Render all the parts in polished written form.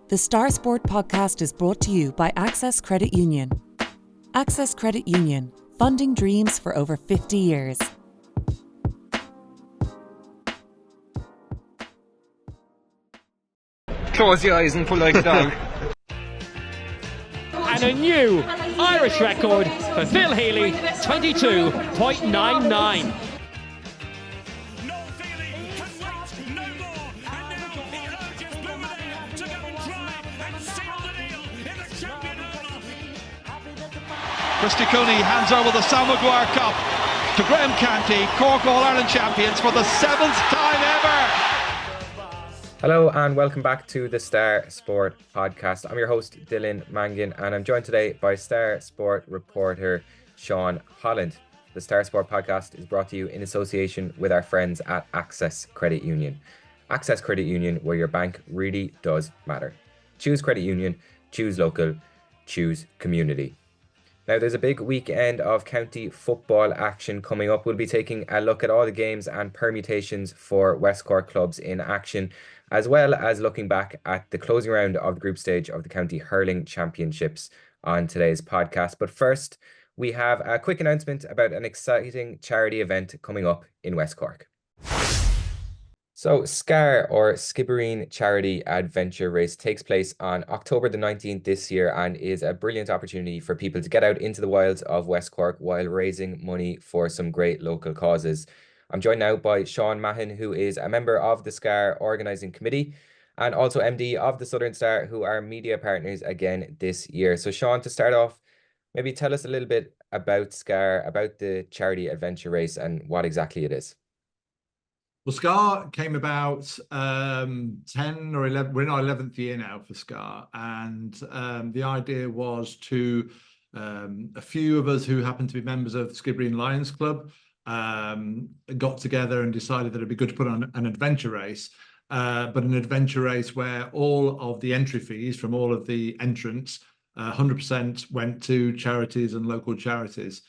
The Star Sport podcast is brought to you by Access Credit Union. Access Credit Union, funding dreams for over 50 years. Close your eyes and pull like a dog. And a new Irish record for Phil Healy, 22.99. Christy Cooney hands over the Sam Maguire Cup to Graham Canty, Cork All-Ireland champions for the 7th time ever. Hello and welcome back to the Star Sport podcast. I'm your host Dylan Mangan and I'm joined today by Star Sport reporter Sean Holland. The Star Sport podcast is brought to you in association with our friends at Access Credit Union. Access Credit Union, where your bank really does matter. Choose Credit Union, choose local, choose community. Now, there's a big weekend of county football action coming up. We'll be taking a look at all the games and permutations for West Cork clubs in action, as well as looking back at the closing round of the group stage of the County Hurling Championships on today's podcast. But first, we have a quick announcement about an exciting charity event coming up in West Cork. So SCAR, or Skibbereen Charity Adventure Race, takes place on October the 19th this year and is a brilliant opportunity for people to get out into the wilds of West Cork while raising money for some great local causes. I'm joined now by Sean Mahon, who is a member of the SCAR organising committee and also MD of the Southern Star, who are media partners again this year. So Sean, to start off, maybe tell us a little bit about SCAR, about the Charity Adventure Race and what exactly it is. Well, SCAR came about 10 or 11, we're in our 11th year now for SCAR, and the idea was to, a few of us who happen to be members of the Skibbereen Lions Club got together and decided that it'd be good to put on an adventure race, but an adventure race where all of the entry fees from all of the entrants, 100% went to charities and local charities.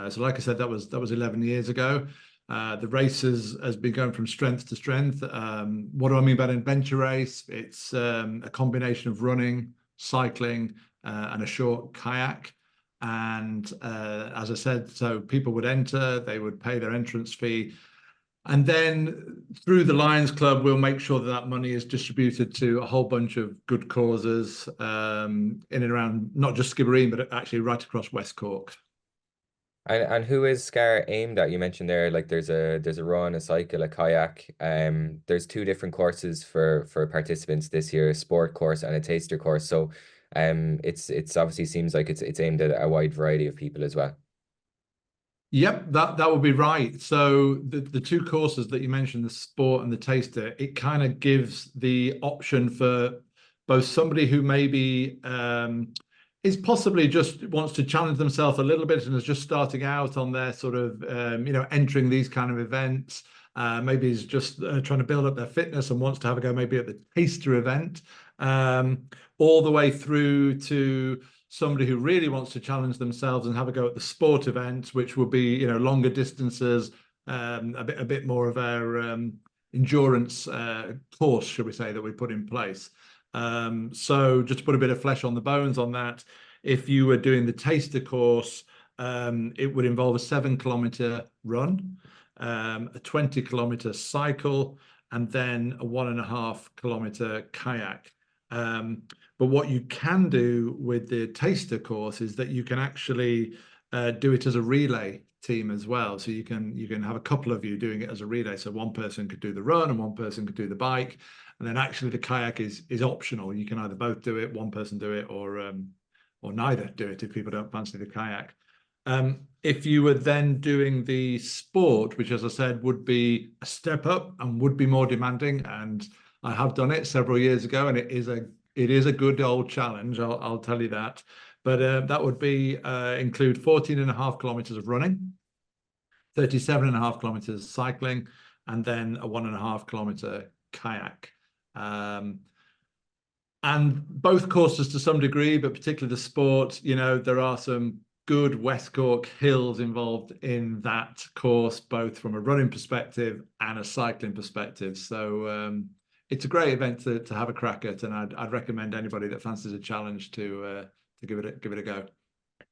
So like I said, that was 11 years ago. The race has been going from strength to strength. What do I mean by an adventure race? It's a combination of running, cycling, and a short kayak. And as I said, so people would enter, they would pay their entrance fee. And then through the Lions Club, we'll make sure that that money is distributed to a whole bunch of good causes in and around not just Skibbereen, but actually right across West Cork. And who is SCAR aimed at? You mentioned there, like there's a run, a cycle, a kayak. There's two different courses for participants this year: a sport course and a taster course. So, it's obviously seems like it's aimed at a wide variety of people as well. Yep, that would be right. So the two courses that you mentioned, the sport and the taster, it kind of gives the option for both somebody who maybe is possibly just wants to challenge themselves a little bit and is just starting out on their sort of, entering these kind of events. Maybe is just trying to build up their fitness and wants to have a go maybe at the taster event, all the way through to somebody who really wants to challenge themselves and have a go at the sport event, which will be, longer distances, a bit more of our endurance course, should we say, that we put in place. So just to put a bit of flesh on the bones on that, if you were doing the taster course, it would involve a 7-kilometer run, a 20-kilometer cycle, and then a 1.5-kilometer kayak. But what you can do with the taster course is that you can actually do it as a relay team as well. So you can have a couple of you doing it as a relay. So one person could do the run and one person could do the bike. And then actually the kayak is optional. You can either both do it, one person do it, or neither do it if people don't fancy the kayak. If you were then doing the sport, which as I said would be a step up and would be more demanding, and I have done it several years ago, and it is a good old challenge. I'll tell you that. But that would be include 14.5 kilometers of running, 37.5 kilometers cycling, and then a 1.5 kilometer kayak. And both courses to some degree, but particularly the sport, there are some good West Cork hills involved in that course, both from a running perspective and a cycling perspective. So it's a great event to have a crack at, and I'd recommend anybody that fancies a challenge to give it a go.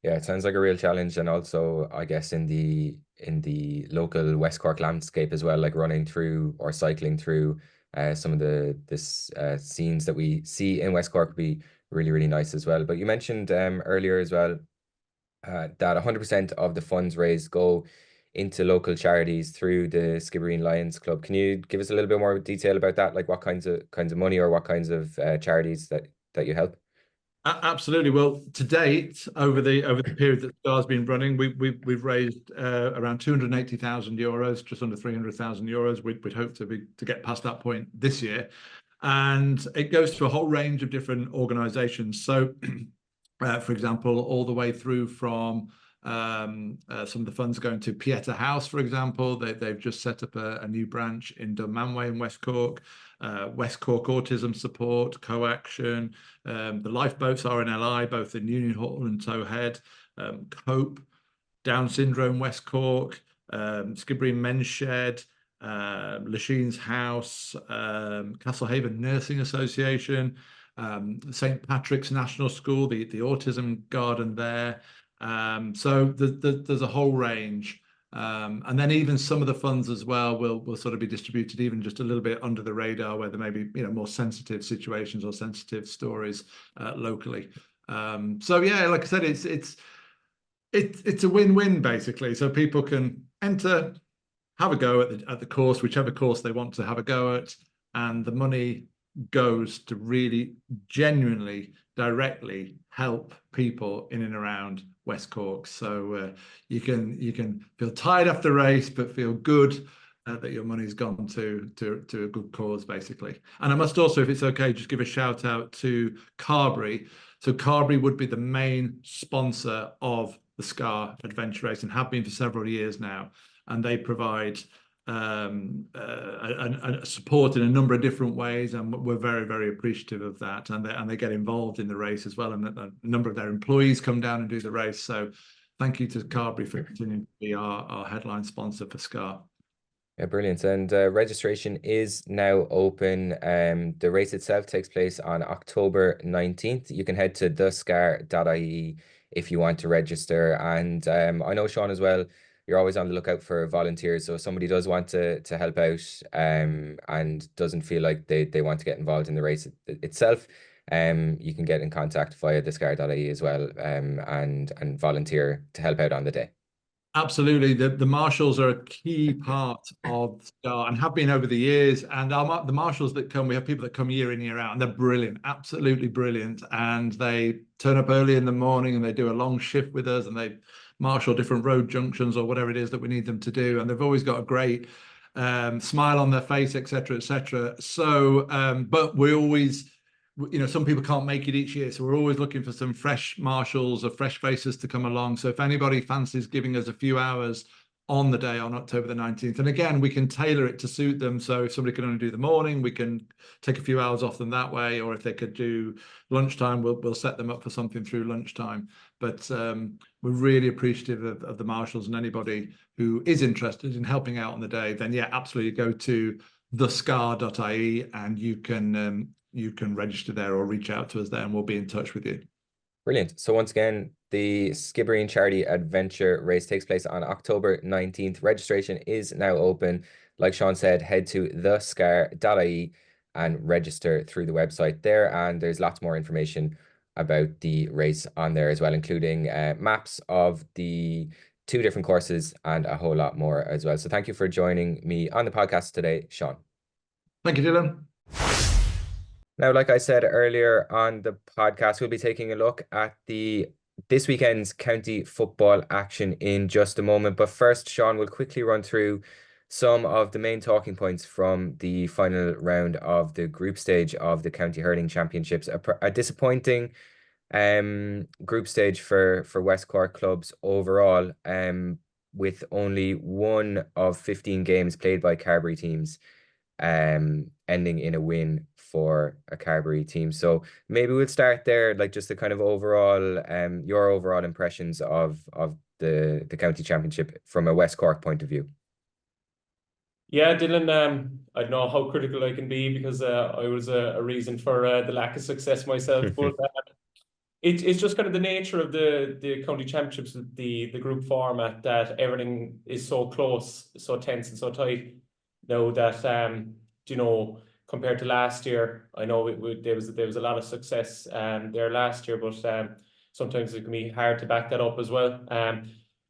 Yeah, it sounds like a real challenge, and also I guess in the local West Cork landscape as well, like running through or cycling through some of the scenes that we see in West Cork would be really, really nice as well. But you mentioned earlier as well that 100% of the funds raised go into local charities through the Skibbereen Lions Club. Can you give us a little bit more detail about that? Like what kinds of money or what kinds of charities that you help? Absolutely. Well, to date, over the period that Scar's been running, we've raised around €280,000, just under €300,000. We'd hope to get past that point this year, and it goes to a whole range of different organisations. So, for example, all the way through from some of the funds going to Pieta House, for example. They've just set up a new branch in Dunmanway in West Cork. West Cork Autism Support, Co-Action, the lifeboats RNLI, both in Union Hall and Towhead, COPE, Down Syndrome West Cork, Skibbereen Men's Shed, Lachines House, Castlehaven Nursing Association, St Patrick's National School, the Autism Garden there. So there's a whole range. And then even some of the funds as well will sort of be distributed even just a little bit under the radar, where there may be more sensitive situations or sensitive stories locally. So yeah, like I said, it's a win-win basically. So people can enter, have a go at the course, whichever course they want to have a go at, and the money goes to really genuinely directly help people in and around West Cork. So you can feel tired after the race, but feel good that your money's gone to a good cause, basically. And I must also, if it's okay, just give a shout out to Carbery. So Carbery would be the main sponsor of the SCAR Adventure Race and have been for several years now. And they provide support in a number of different ways, and we're very, very appreciative of that. And they get involved in the race as well, and a number of their employees come down and do the race. So thank you to Carbery for continuing to be our headline sponsor for SCAR. Yeah, brilliant. And registration is now open. The race itself takes place on October 19th. You can head to thescar.ie if you want to register. And I know, Sean, as well, you're always on the lookout for volunteers. So if somebody does want to help out and doesn't feel like they want to get involved in the race itself, you can get in contact via thescar.ie as well and volunteer to help out on the day. Absolutely. The marshals are a key part of SCAR and have been over the years. And the marshals that come, we have people that come year in, year out, and they're brilliant, absolutely brilliant. And they turn up early in the morning and they do a long shift with us, and they marshal different road junctions or whatever it is that we need them to do. And they've always got a great smile on their face, etc., etc. So, but we always, some people can't make it each year. So we're always looking for some fresh marshals or fresh faces to come along. So if anybody fancies giving us a few hours on the day on October the 19th, and again, we can tailor it to suit them. So if somebody can only do the morning, we can take a few hours off them that way. Or if they could do lunchtime, we'll set them up for something through lunchtime. But we're really appreciative of the marshals, and anybody who is interested in helping out on the day, then yeah, absolutely go to thescar.ie and you can register there or reach out to us there, and we'll be in touch with you. Brilliant. So once again, the Skibbereen Charity Adventure Race takes place on October 19th. Registration is now open. Like Sean said, head to thescar.ie and register through the website there. And there's lots more information about the race on there as well, including maps of the 2 different courses and a whole lot more as well. So thank you for joining me on the podcast today, Sean. Thank you, Dylan. Now, like I said earlier on the podcast, we'll be taking a look at this weekend's county football action in just a moment. But first, Sean will quickly run through some of the main talking points from the final round of the group stage of the County Hurling Championships. A disappointing group stage for West Cork clubs overall, with only 1 of 15 games played by Carbery teams ending in a win for a Carbery team. So maybe we'll start there, like just the kind of overall your overall impressions of the county championship from a West Cork point of view. Yeah, Dylan, I don't know how critical I can be because I was a reason for the lack of success myself. But it's just kind of the nature of the county championships, the group format, that everything is so close, so tense and so tight. Now that compared to last year, I know there was a lot of success there last year, but sometimes it can be hard to back that up as well.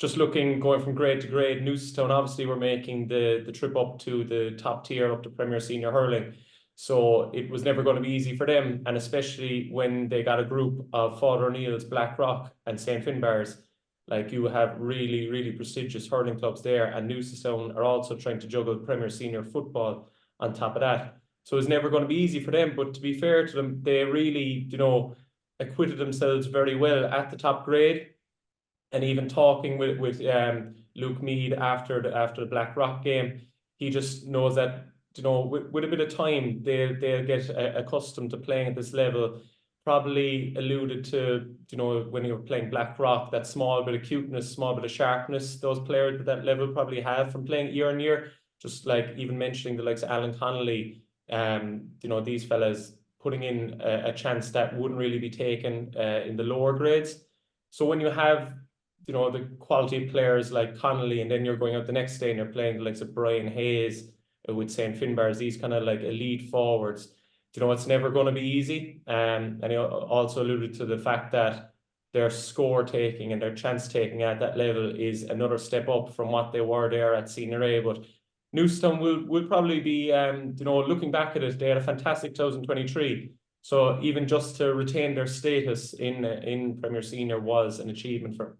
Just going from grade to grade, Newcestown obviously were making the trip up to the top tier, up to Premier Senior Hurling. So it was never going to be easy for them, and especially when they got a group of Father O'Neill's, Blackrock and St. Finbarr's. Like, you have really, really prestigious hurling clubs there, and Newcestown are also trying to juggle Premier Senior football on top of that. So it's never going to be easy for them, but to be fair to them, they really, acquitted themselves very well at the top grade. And even talking with Luke Mead after the Blackrock game, he just knows that with a bit of time they'll get accustomed to playing at this level. Probably alluded to when you were playing Blackrock, that small bit of cuteness, small bit of sharpness those players at that level probably have from playing year on year. Just like even mentioning the likes of Alan Connolly, these fellas putting in a chance that wouldn't really be taken in the lower grades. So when you have the quality players like Connolly, and then you're going out the next day and you're playing the likes of Brian Hayes with St. Finbarr's, these kind of like elite forwards, it's never going to be easy. And he also alluded to the fact that their score taking and their chance taking at that level is another step up from what they were there at Senior A. But Newcestown will probably be, looking back at it, they had a fantastic 2023. So even just to retain their status in Premier Senior was an achievement for them.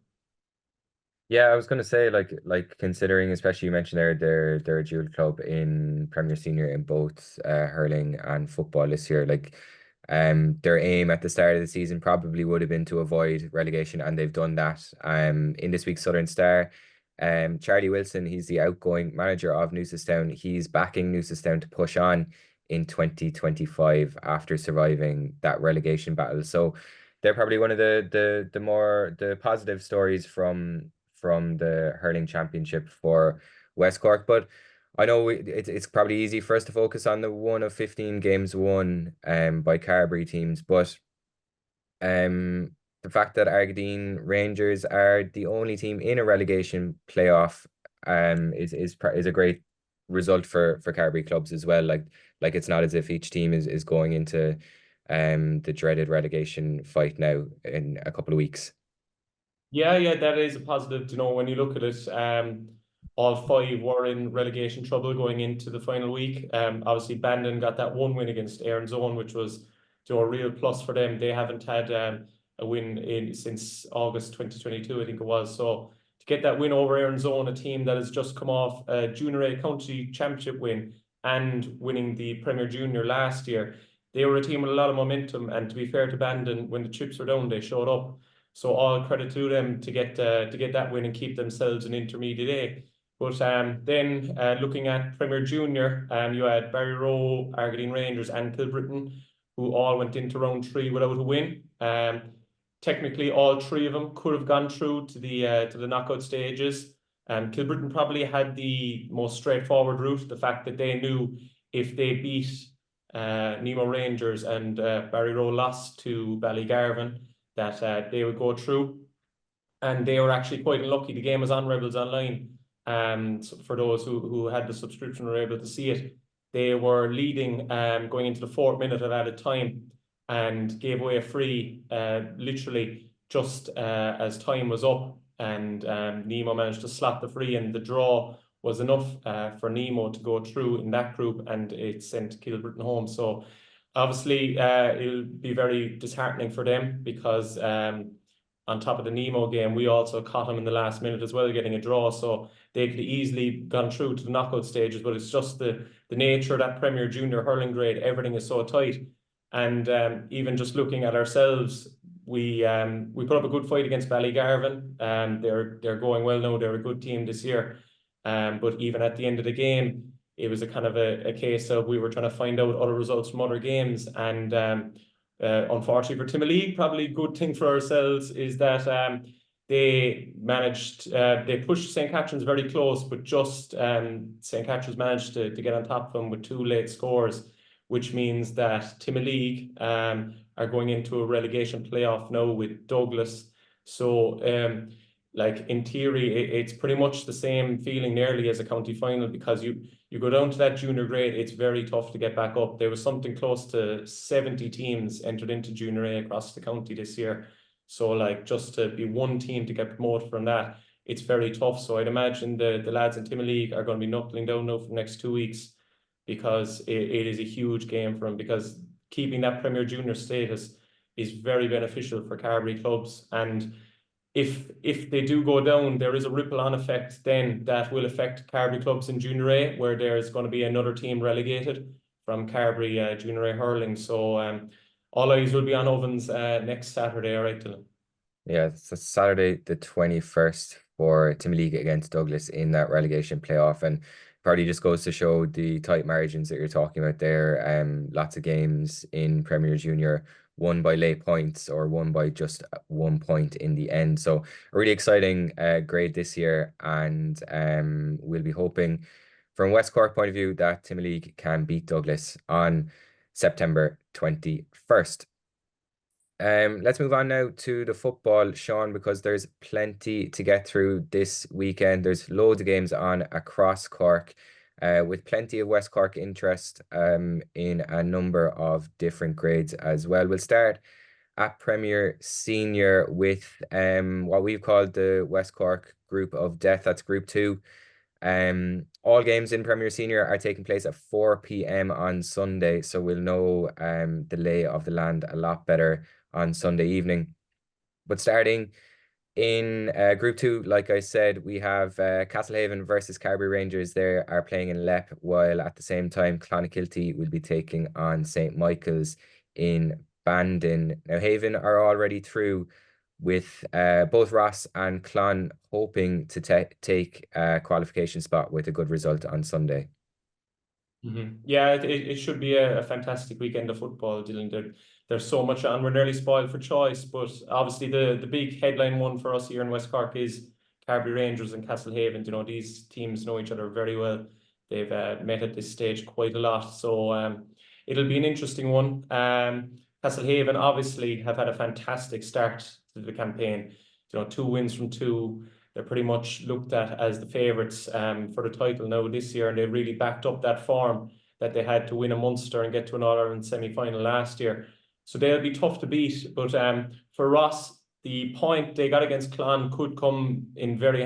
Yeah, I was going to say, like considering, especially you mentioned they're a dual club in Premier Senior in both hurling and football this year. Like, their aim at the start of the season probably would have been to avoid relegation, and they've done that. In this week's Southern Star, Charlie Wilson, he's the outgoing manager of Newcestown. He's backing Newcestown to push on in 2025 after surviving that relegation battle. So they're probably one of the positive stories from the hurling championship for West Cork. But I know it's probably easy for us to focus on the one of 15 games won by Carbery teams, but the fact that Argideen Rangers are the only team in a relegation playoff is a great result for Carbery clubs as well. Like it's not as if each team is going into the dreaded relegation fight now in a couple of weeks. Yeah, that is a positive to know when you look at it. All five were in relegation trouble going into the final week. Obviously, Bandon got that one win against Erin's Own, which was a real plus for them. They haven't had a win since August 2022, I think it was. So to get that win over Erin's Own, a team that has just come off a Junior A County Championship win and winning the Premier Junior last year, they were a team with a lot of momentum. And to be fair to Bandon, when the chips were down, they showed up. So all credit to them to get that win and keep themselves in Intermediate A. But then looking at Premier Junior, you had Barry Rowe, Argideen Rangers and Kilbrittain, who all went into round 3 without a win. Technically, all 3 of them could have gone through to the knockout stages. Kilbrittain probably had the most straightforward route. The fact that they knew if they beat Nemo Rangers and Barry Rowe lost to Ballygarvan, that they would go through. And they were actually quite unlucky. The game was on Rebels Online. So for those who had the subscription were able to see it, they were leading going into the 4th minute of added time and gave away a free literally just as time was up. And Nemo managed to slot the free, and the draw was enough for Nemo to go through in that group, and it sent Kilbrittain home. So obviously, it'll be very disheartening for them because on top of the Nemo game, we also caught them in the last minute as well, getting a draw. So they could have easily gone through to the knockout stages, but it's just the nature of that Premier Junior hurling grade. Everything is so tight. And even just looking at ourselves, we put up a good fight against Ballygarvan. They're going well now. They're a good team this year. But even at the end of the game, it was a kind of a case of we were trying to find out other results from other games. And unfortunately for Timoleague, probably a good thing for ourselves is that they managed, they pushed St. Catherine's very close, but just St. Catherine's managed to get on top of them with 2 late scores, which means that Timoleague are going into a relegation playoff now with Douglas. So, like in theory, it's pretty much the same feeling nearly as a county final, because you go down to that junior grade, it's very tough to get back up. There was something close to 70 teams entered into junior A across the county this year. So like just to be one team to get promoted from that, it's very tough. So I'd imagine the lads in Timoleague are going to be knuckling down now for the next 2 weeks, because it is a huge game for them, because keeping that Premier Junior status is very beneficial for Carbery clubs. And if they do go down, there is a ripple-on effect then that will affect Carbery clubs in Junior A, where there's going to be another team relegated from Carbery Junior A hurling. So all eyes will be on Ovens next Saturday, all right, Dylan? Yeah, it's Saturday the 21st for Timoleague against Douglas in that relegation playoff, and probably just goes to show the tight margins that you're talking about there. Lots of games in Premier Junior won by late points or won by just 1 point in the end. So a really exciting grade this year, and we'll be hoping from West Cork point of view that Timoleague can beat Douglas on September 21st. Let's move on now to the football, Sean, because there's plenty to get through this weekend. There's loads of games on across Cork, with plenty of West Cork interest in a number of different grades as well. We'll start at Premier Senior with what we've called the West Cork Group of Death. That's Group 2. All games in Premier Senior are taking place at 4 p.m. on Sunday, so we'll know the lay of the land a lot better on Sunday evening. But starting in Group 2, like I said, we have Castlehaven versus Carbery Rangers. They are playing in Lepp, while at the same time Clonakilty will be taking on St. Michael's in Bandon. Now, Haven are already through, with both Ross and Clon hoping to take a qualification spot with a good result on Sunday. Yeah, it should be a fantastic weekend of football, Dylan. There's so much on. We're nearly spoiled for choice, but obviously the big headline one for us here in West Cork is Carbery Rangers and Castlehaven. You know, these teams know each other very well. They've met at this stage quite a lot, so it'll be an interesting one. Castlehaven obviously have had a fantastic start to the campaign. You know, 2 wins from 2. They're pretty much looked at as the favourites for the title now this year, and they really backed up that form that they had to win a Munster and get to an All-Ireland semi-final last year. So they'll be tough to beat. But for Ross, the point they got against Clon could come in very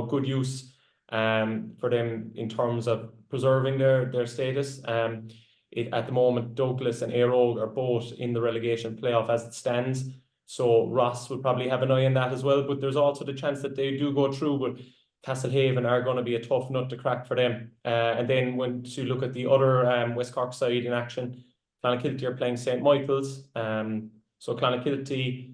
good use for them in terms of preserving their status. At the moment, Douglas and Éire are both in the relegation playoff as it stands. So Ross will probably have an eye on that as well. But there's also the chance that they do go through. But Castlehaven are going to be a tough nut to crack for them. And then when you look at the other West Cork side in action, Clonakilty are playing St. Michael's. So Clonakilty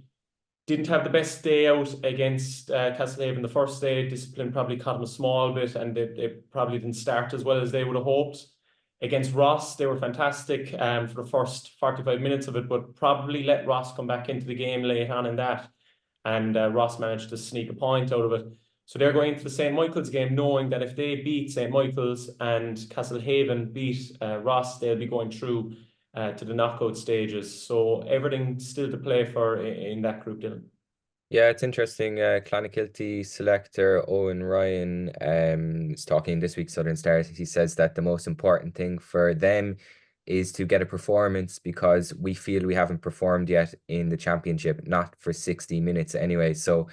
didn't have the best day out against Castlehaven the first day. Discipline probably caught them a small bit, and they probably didn't start as well as they would have hoped. Against Ross, they were fantastic for the first 45 minutes of it, but probably let Ross come back into the game late on in that. And Ross managed to sneak a point out of it. So they're going into the St. Michael's game knowing that if they beat St. Michael's and Castlehaven beat Ross, they'll be going through to the knockout stages. So everything still to play for in that group, Dylan. Yeah, it's interesting. Clonakilty selector Owen Ryan is talking this week's Southern Stars. He says that the most important thing for them is to get a performance, because we feel we haven't performed yet in the championship, not for 60 minutes anyway. So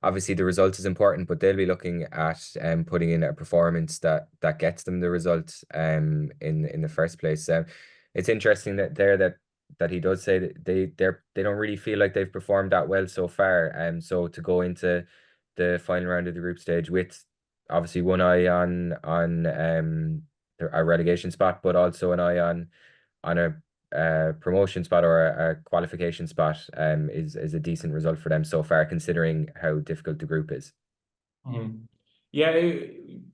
obviously the result is important, but they'll be looking at putting in a performance that gets them the result in the first place. It's interesting that he does say that they don't really feel like they've performed that well so far. So to go into the final round of the group stage with obviously one eye on a relegation spot, but also an eye on a promotion spot or a qualification spot is a decent result for them so far, considering how difficult the group is. Yeah,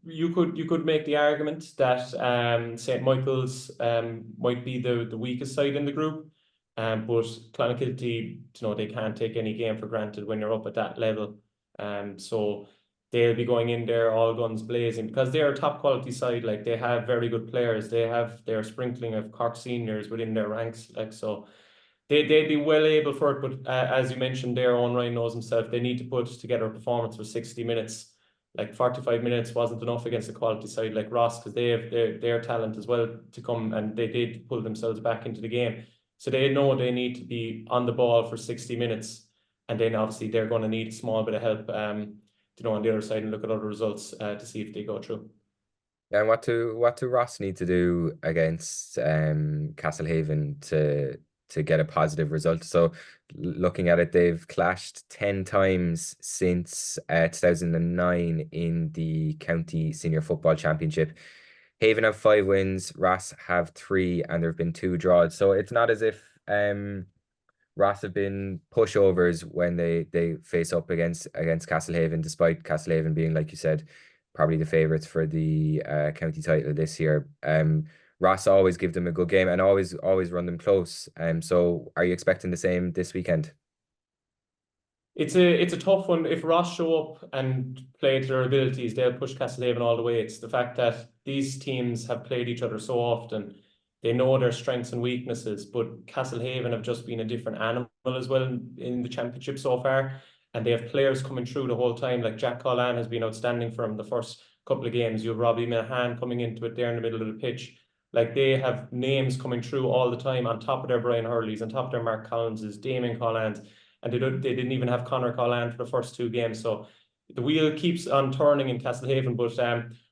you could make the argument that St. Michael's might be the weakest side in the group, but Clonakilty, they can't take any game for granted when you're up at that level. So they'll be going in there all guns blazing because they're a top quality side. Like, they have very good players. They have their sprinkling of Cork seniors within their ranks. Like, so they'd be well able for it. But as you mentioned there, Owen Ryan knows himself, they need to put together a performance for 60 minutes. Like, 45 minutes wasn't enough against a quality side like Ross, because they have their talent as well to come, and they did pull themselves back into the game. So they know they need to be on the ball for 60 minutes. And then obviously they're going to need a small bit of help, on the other side, and look at other results to see if they go through. And what do Ross need to do against Castlehaven to get a positive result? So looking at it, they've clashed 10 times since 2009 in the County Senior Football Championship. Haven have 5 wins, Ross have 3, and there have been 2 draws. So it's not as if Ross have been pushovers when they face up against Castlehaven, despite Castlehaven being, like you said, probably the favourites for the county title this year. Ross always give them a good game and always run them close. So are you expecting the same this weekend? It's a tough one. If Ross show up and play to their abilities, they'll push Castlehaven all the way. It's the fact that these teams have played each other so often. They know their strengths and weaknesses, but Castlehaven have just been a different animal as well in the championship so far. And they have players coming through the whole time. Like Jack Collan has been outstanding for him the first couple of games. You have Robbie Minahan coming into it there in the middle of the pitch. Like, they have names coming through all the time on top of their Brian Hurleys, on top of their Mark Collinses, Damien Collins, and they didn't even have Conor Collan for the first 2 games. So the wheel keeps on turning in Castlehaven, but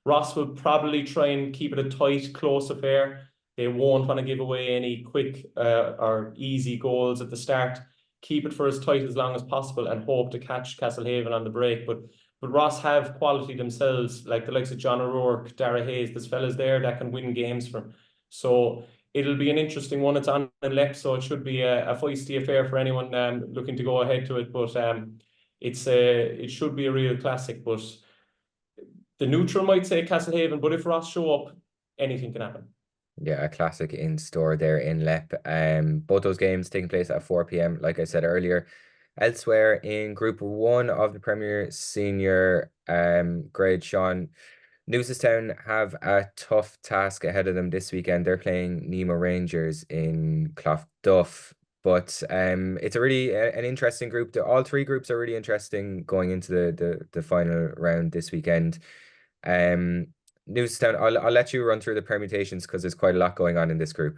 Ross will probably try and keep it a tight, close affair. They won't want to give away any quick or easy goals at the start. Keep it for as tight as long as possible and hope to catch Castlehaven on the break. But Ross have quality themselves, like the likes of John O'Rourke, Dara Hayes. There's fellas there that can win games from. So it'll be an interesting one. It's on the left, so it should be a feisty affair for anyone looking to go ahead to it. But it should be a real classic. But the neutral might say Castlehaven, but if Ross show up, anything can happen. Yeah, a classic in store there in Lep. Both those games taking place at 4 p.m. like I said earlier. Elsewhere in Group 1 of the Premier Senior grade, Sean, Newcestown have a tough task ahead of them this weekend. They're playing Nemo Rangers in Cloughduff. But it's a really an interesting group. All 3 groups are really interesting going into the final round this weekend. Newcestown, I'll let you run through the permutations because there's quite a lot going on in this group.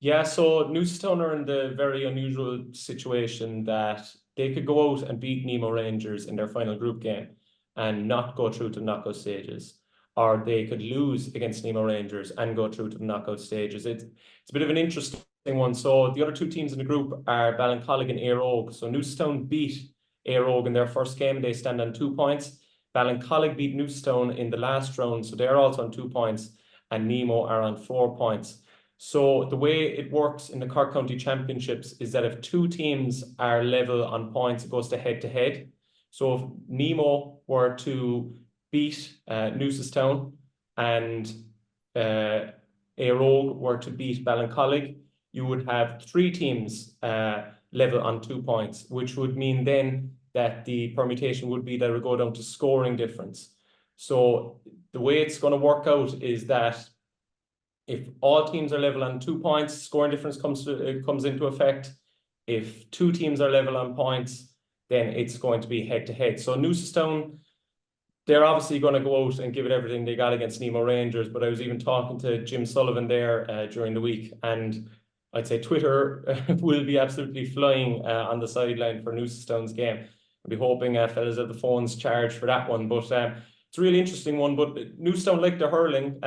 Yeah, so Newcestown are in the very unusual situation that they could go out and beat Nemo Rangers in their final group game and not go through to the knockout stages, or they could lose against Nemo Rangers and go through to the knockout stages. It's a bit of an interesting one. So the other 2 teams in the group are Ballincollig and Éire Óg. So Newcestown beat Éire Óg in their first game. They stand on 2 points. Ballincollig beat Newcestown in the last round, so they're also on 2 points, and Nemo are on 4 points. So the way it works in the Cork County Championships is that if 2 teams are level on points, it goes to head. So if Nemo were to beat Newcestown and Éire Óg were to beat Ballincollig, you would have 3 teams level on 2 points, which would mean then that the permutation would be that it would go down to scoring difference. So the way it's going to work out is that if all teams are level on 2 points, scoring difference comes into effect. If 2 teams are level on points, then it's going to be head-to-head. So Newcestown, they're obviously going to go out and give it everything they got against Nemo Rangers, but I was even talking to Jim Sullivan there during the week, and I'd say Twitter will be absolutely flying on the sideline for Newcestown's game. I'll be hoping fellas have the phones charged for that one, but it's a really interesting one. But Newcestown, like the hurling,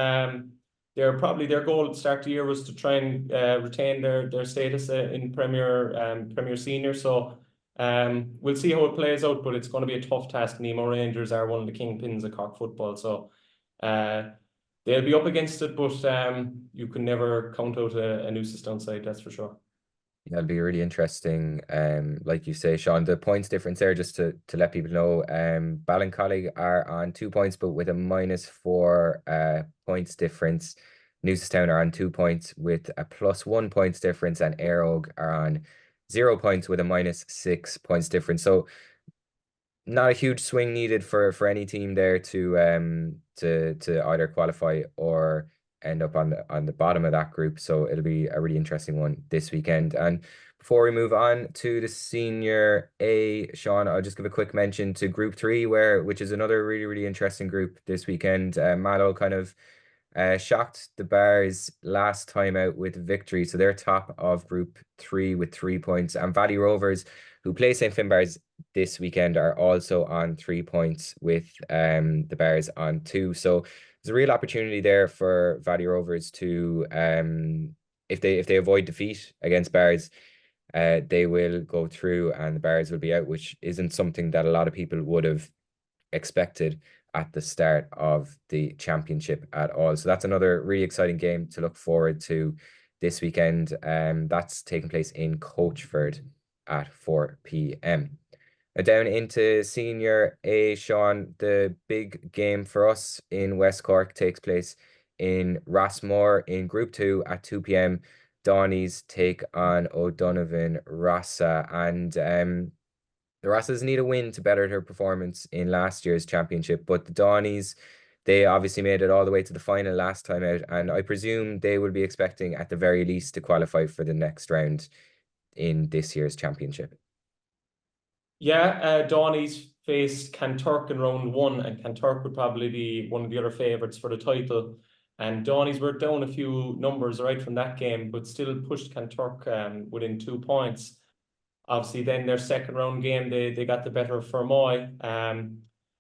their goal at the start of the year was to try and retain their status in Premier Senior. So we'll see how it plays out, but it's going to be a tough task. Nemo Rangers are one of the kingpins of Cork football, so they'll be up against it, but you can never count out a Newcestown side, that's for sure. Yeah, it'll be really interesting. Like you say, Sean, the points difference there, just to let people know, Ballincollig are on 2 points, but with a -4 points difference. Newcestown are on 2 points with a +1 points difference, and Éire Óg are on 0 points with a -6 points difference. So not a huge swing needed for any team there to either qualify or end up on the bottom of that group. So it'll be a really interesting one this weekend. And before we move on to the Senior A, Sean, I'll just give a quick mention to Group 3, which is another really interesting group this weekend. Mallow kind of shocked the Bars last time out with victory, so they're top of Group 3 with 3 points. And Valley Rovers, who play St. Finbarrs this weekend, are also on 3 points with the Bars on 2. So there's a real opportunity there for Valley Rovers to, if they avoid defeat against Bars, they will go through and the Bars will be out, which isn't something that a lot of people would have expected at the start of the championship at all. So that's another really exciting game to look forward to this weekend. That's taking place in Coachford at 4 p.m. Down into Senior A, Sean, the big game for us in West Cork takes place in Rossmore in Group 2 at 2 p.m. Dawneys take on O'Donovan Rossa, and the Rossas need a win to better their performance in last year's championship, but the Dawneys, they obviously made it all the way to the final last time out, and I presume they will be expecting at the very least to qualify for the next round in this year's championship. Yeah, Dawneys faced Kanturk in round 1, and Kanturk would probably be one of the other favourites for the title. And Dawneys were down a few numbers right from that game, but still pushed Kanturk within 2 points. Obviously, then their second round game, they got the better of Fermoy.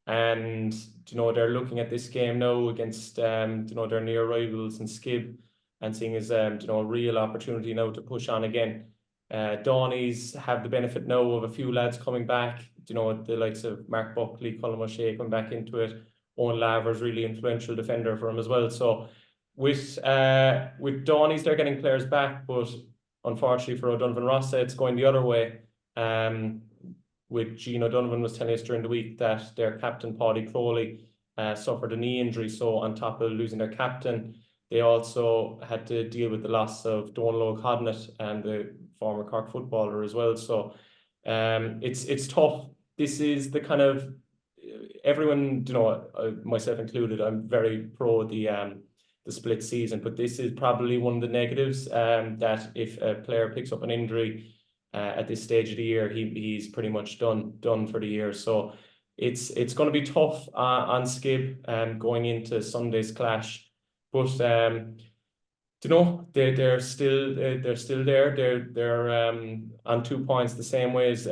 And, they're looking at this game now against, their near rivals in Skib, and seeing as, a real opportunity now to push on again. Dawneys have the benefit now of a few lads coming back, the likes of Mark Buckley, Colin O'Shea coming back into it. Owen Laver's really influential defender for him as well. So with Dawneys, they're getting players back, but unfortunately for O'Donovan Rossa, it's going the other way. With Gene O'Donovan was telling us during the week that their captain, Paddy Crowley, suffered a knee injury. So on top of losing their captain, they also had to deal with the loss of Donal O'Connett, and the former Cork footballer as well. So it's tough. This is the kind of, everyone, myself included, I'm very pro the split season, but this is probably one of the negatives, that if a player picks up an injury at this stage of the year, he's pretty much done for the year. So it's going to be tough on Skib going into Sunday's clash, but they're still there. They're on 2 points, the same way as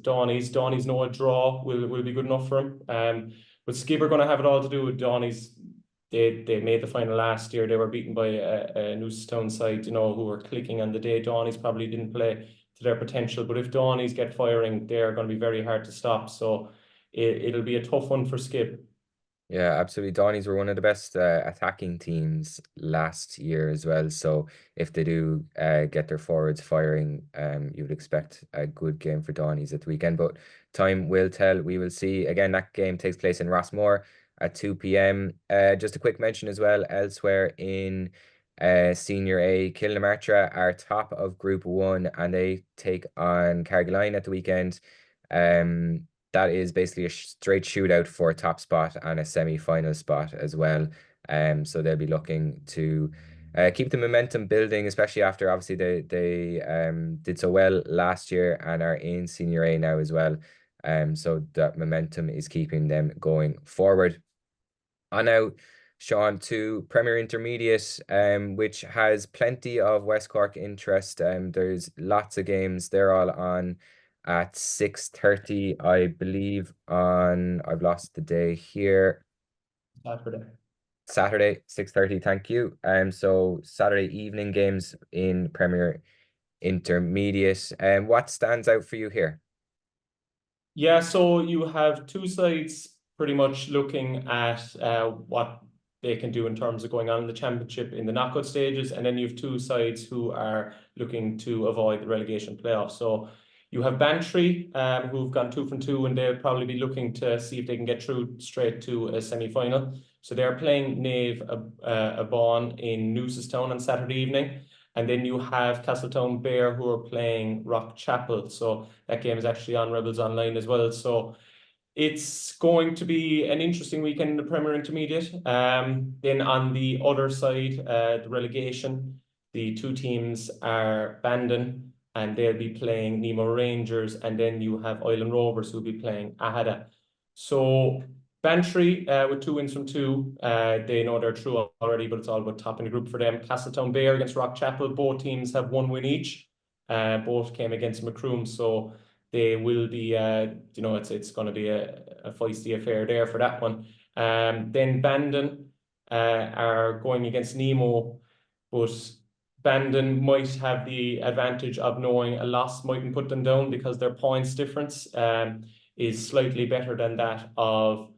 Dawneys. Dawneys know a draw will be good enough for them. But Skib are going to have it all to do with Dawneys. They made the final last year. They were beaten by a Newcestown side, who were clicking on the day. Dawneys probably didn't play to their potential, but if Dawneys get firing, they're going to be very hard to stop. So it'll be a tough one for Skib. Yeah, absolutely. Dawneys were one of the best attacking teams last year as well. So if they do get their forwards firing, you would expect a good game for Dawneys at the weekend. But time will tell. We will see. Again, that game takes place in Rossmore at 2 p.m. Just a quick mention as well, elsewhere in Senior A, Kilnamartyra are top of Group 1, and they take on Carrigaline at the weekend. That is basically a straight shootout for a top spot and a semi-final spot as well. So they'll be looking to keep the momentum building, especially after obviously they did so well last year and are in Senior A now as well. So that momentum is keeping them going forward. On now, Sean, to Premier Intermediate, which has plenty of West Cork interest. There's lots of games. They're all on at 6:30, I believe, I've lost the day here. Saturday, 6:30, thank you. So Saturday evening games in Premier Intermediate. What stands out for you here? Yeah, so you have two sides pretty much looking at what they can do in terms of going on in the championship in the knockout stages, and then you have two sides who are looking to avoid the relegation playoffs. So you have Bantry, who've gone 2 from 2, and they'll probably be looking to see if they can get through straight to a semi-final. So they're playing Nave Abon in Newcestown on Saturday evening. And then you have Castlehaven who are playing Rock Chapel. So that game is actually on Rebels Online as well. So It's going to be an interesting weekend in the Premier Intermediate. Then on the other side, the relegation, the two teams are Bandon, and they'll be playing Nemo Rangers, and then you have Island Rovers who'll be playing Ahada. So Bantry with 2 wins from 2. They know they're through already, but it's all about topping the group for them. Castletown Bear against Rockchapel. Both teams have 1 win each. Both came against Macroom, so they will be, it's going to be a feisty affair there for that one. Then Bandon are going against Nemo, but Bandon might have the advantage of knowing a loss mightn't put them down because their points difference is slightly better than that of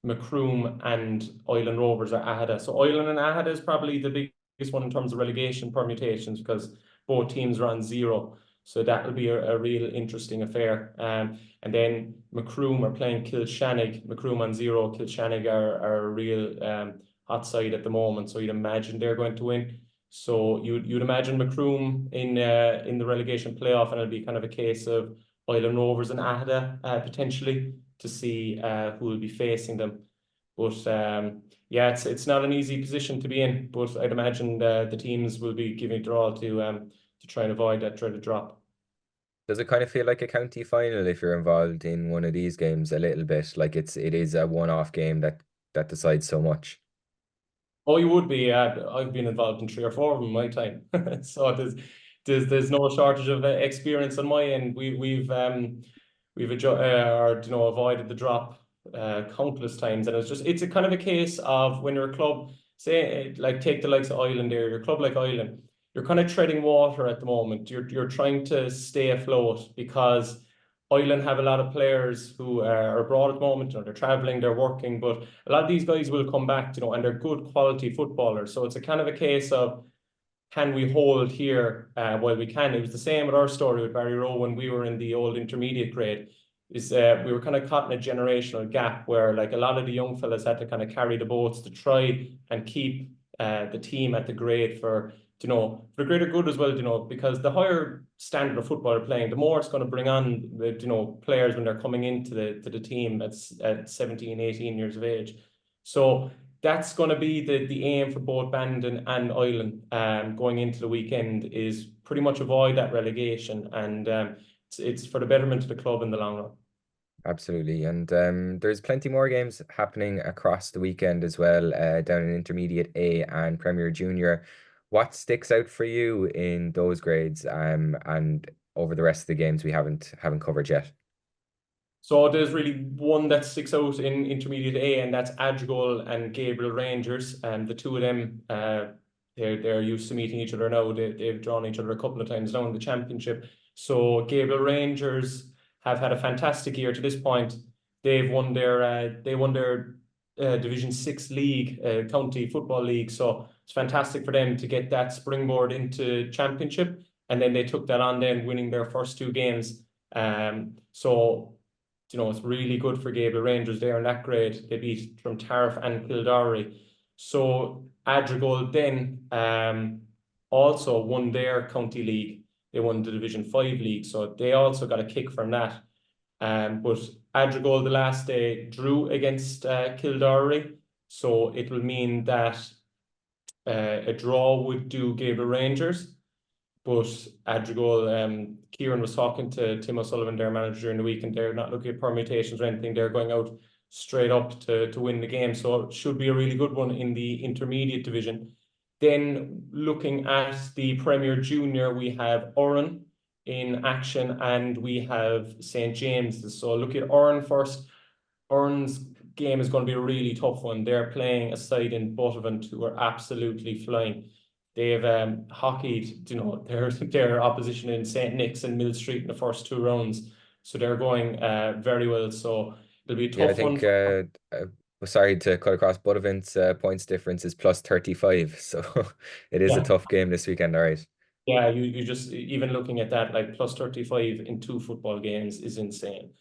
Macroom and Island Rovers or Ahada. So Island and Ahada is probably the biggest one in terms of relegation permutations because both teams are on 0. So that will be a real interesting affair. And then Macroom are playing Kilshannig. Macroom on 0. Kilshannig are a real hot side at the moment. So you'd imagine they're going to win. So you'd imagine Macroom in the relegation playoff, and it'll be kind of a case of Island Rovers and Ahada potentially to see who will be facing them. But yeah, it's not an easy position to be in. But I'd imagine the teams will be giving it their all to try and avoid that dreaded drop. Does it kind of feel like a county final if you're involved in one of these games a little bit? Like it is a one-off game that decides so much. Oh, you would be. I've been involved in 3 or 4 of them in my time, so there's no shortage of experience on my end. We've avoided the drop countless times, and it's a kind of a case of when you're a club, say like take the likes of Ireland there, your club like Ireland. You're kind of treading water at the moment. You're trying to stay afloat because Ireland have a lot of players who are abroad at the moment. They're traveling, they're working, but a lot of these guys will come back, and they're good quality footballers. So it's a kind of a case of, can we hold here while we can? It was the same with our story with Barry Rowe when we were in the old intermediate grade. We were kind of caught in a generational gap where like a lot of the young fellas had to kind of carry the boats to try and keep the team at the grade for the greater good as well, because the higher standard of football they're playing, the more it's going to bring on the, players when they're coming into the team at 17, 18 years of age. So that's going to be the aim for both Bandon and Island going into the weekend, is pretty much avoid that relegation, and it's for the betterment of the club in the long run. Absolutely. And there's plenty more games happening across the weekend as well, down in Intermediate A and Premier Junior. What sticks out for you in those grades and over the rest of the games we haven't covered yet? So there's really one that sticks out in Intermediate A, and that's Adrigole and Gabriel Rangers. And the two of them, they're used to meeting each other now. They've drawn each other a couple of times now in the championship. So Gabriel Rangers have had a fantastic year to this point. They've won their Division 6 league, county football league. So it's fantastic for them to get that springboard into championship, and then they took that on then, winning their first 2 games. So it's really good for Gabriel Rangers there in that grade. They beat from Tariff and Kildare. So Adrigole then also won their county league. They won the Division 5 league, so they also got a kick from that. But Adrigole the last day drew against Kildare, so it will mean that a draw would do Gabriel Rangers. But Adrigole, Kieran was talking to Tim O'Sullivan, their manager, during the week, and they're not looking at permutations or anything. They're going out straight up to win the game. So it should be a really good one in the intermediate division. Then looking at the Premier Junior, we have Oran in action, and we have St. James's. So look at Oran first. Oran's game is going to be a really tough one. They're playing a side in Buttevant who are absolutely flying. They've hockeyed, their opposition in St. Nick's and Mill Street in the first 2 rounds. So they're going very well. So it'll be a tough one. Sorry to cut across, Buttevant's points difference is plus 35. So it is a tough game this weekend, all right. Yeah, you just, even looking at that, like plus 35 in 2 football games is insane.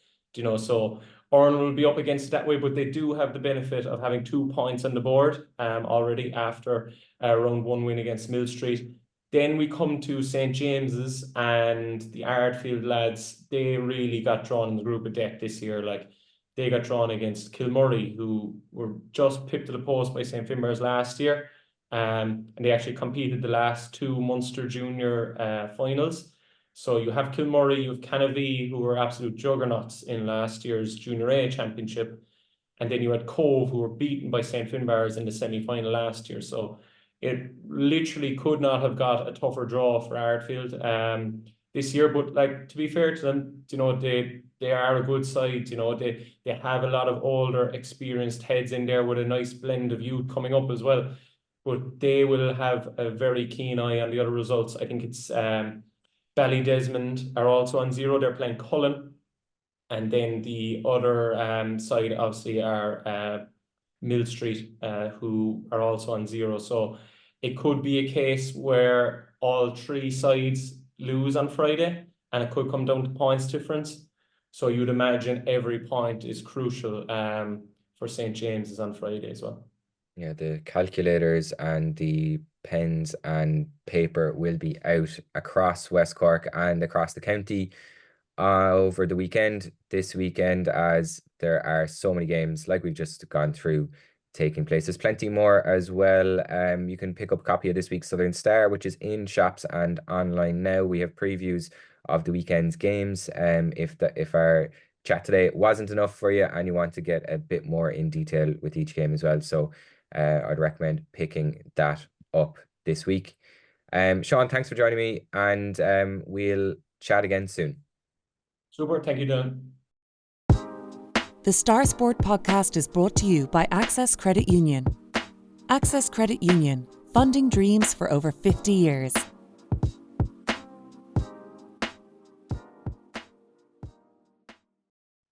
So Oran will be up against it that way, but they do have the benefit of having 2 points on the board already after round 1 win against Mill Street. Then we come to St. James's, and the Ardfield lads, they really got drawn in the group of death this year. Like, they got drawn against Kilmurray, who were just pipped to the post by St. Finbarr's last year. And they actually competed the last two Munster Junior finals. So you have Kilmurray, you have Cannavee, who were absolute juggernauts in last year's Junior A championship. And then you had Cove, who were beaten by St. Finbarr's in the semi-final last year. So it literally could not have got a tougher draw for Ardfield this year. But like, to be fair to them, you know, they are a good side. You know, they have a lot of older, experienced heads in there with a nice blend of youth coming up as well. But they will have a very keen eye on the other results. I think it's Ballydesmond are also on 0. They're playing Cullen. And then the other side, obviously, are Mill Street, who are also on 0. So it could be a case where all three sides lose on Friday, and it could come down to points difference. So you'd imagine every point is crucial for St. James's on Friday as well. Yeah, the calculators and the pens and paper will be out across West Cork and across the county over the weekend, this weekend, as there are so many games like we've just gone through taking place. There's plenty more as well. You can pick up a copy of this week's Southern Star, which is in shops and online now. We have previews of the weekend's games. If our chat today wasn't enough for you and you want to get a bit more in detail with each game as well, so I'd recommend picking that up this week. Sean, thanks for joining me, and we'll chat again soon. Super, thank you, Dylan. The Star Sport podcast is brought to you by Access Credit Union. Access Credit Union, funding dreams for over 50 years.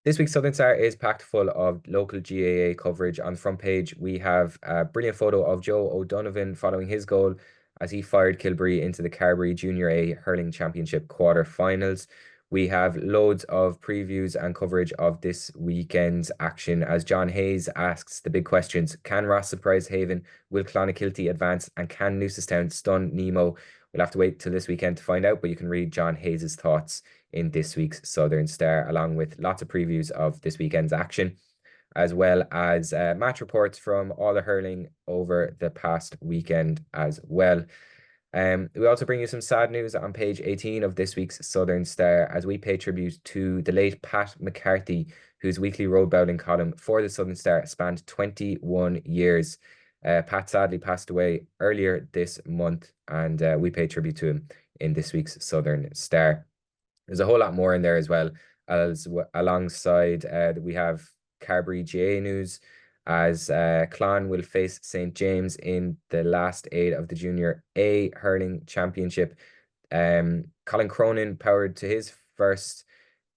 This week's Southern Star is packed full of local GAA coverage. On the front page, we have a brilliant photo of Joe O'Donovan following his goal as he fired Kilbree into the Carbery Junior A Hurling Championship quarter-finals. We have loads of previews and coverage of this weekend's action as John Hayes asks the big questions. Can Ross surprise Haven? Will Clonakilty advance? And can Newcestown stun Nemo? We'll have to wait till this weekend to find out, but you can read John Hayes' thoughts in this week's Southern Star, along with lots of previews of this weekend's action, as well as match reports from all the hurling over the past weekend as well. We also bring you some sad news on page 18 of this week's Southern Star as we pay tribute to the late Pat McCarthy, whose weekly road bowling column for the Southern Star spanned 21 years. Pat sadly passed away earlier this month, and we pay tribute to him in this week's Southern Star. There's a whole lot more in there as well, as alongside we have Carbery GA news, as Clon will face St. James in the last 8 of the Junior A Hurling Championship. Colin Cronin powered to his first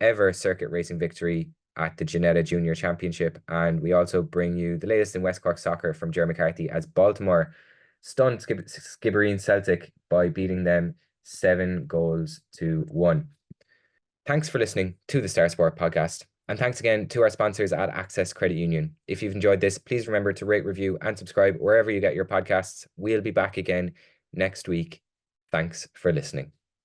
ever circuit racing victory at the Ginetta Junior Championship. And we also bring you the latest in West Cork soccer from Jerry McCarthy as Baltimore stunned Skibbereen Celtic by beating them 7-1. Thanks for listening to the Star Sport podcast. And thanks again to our sponsors at Access Credit Union. If you've enjoyed this, please remember to rate, review, and subscribe wherever you get your podcasts. We'll be back again next week. Thanks for listening.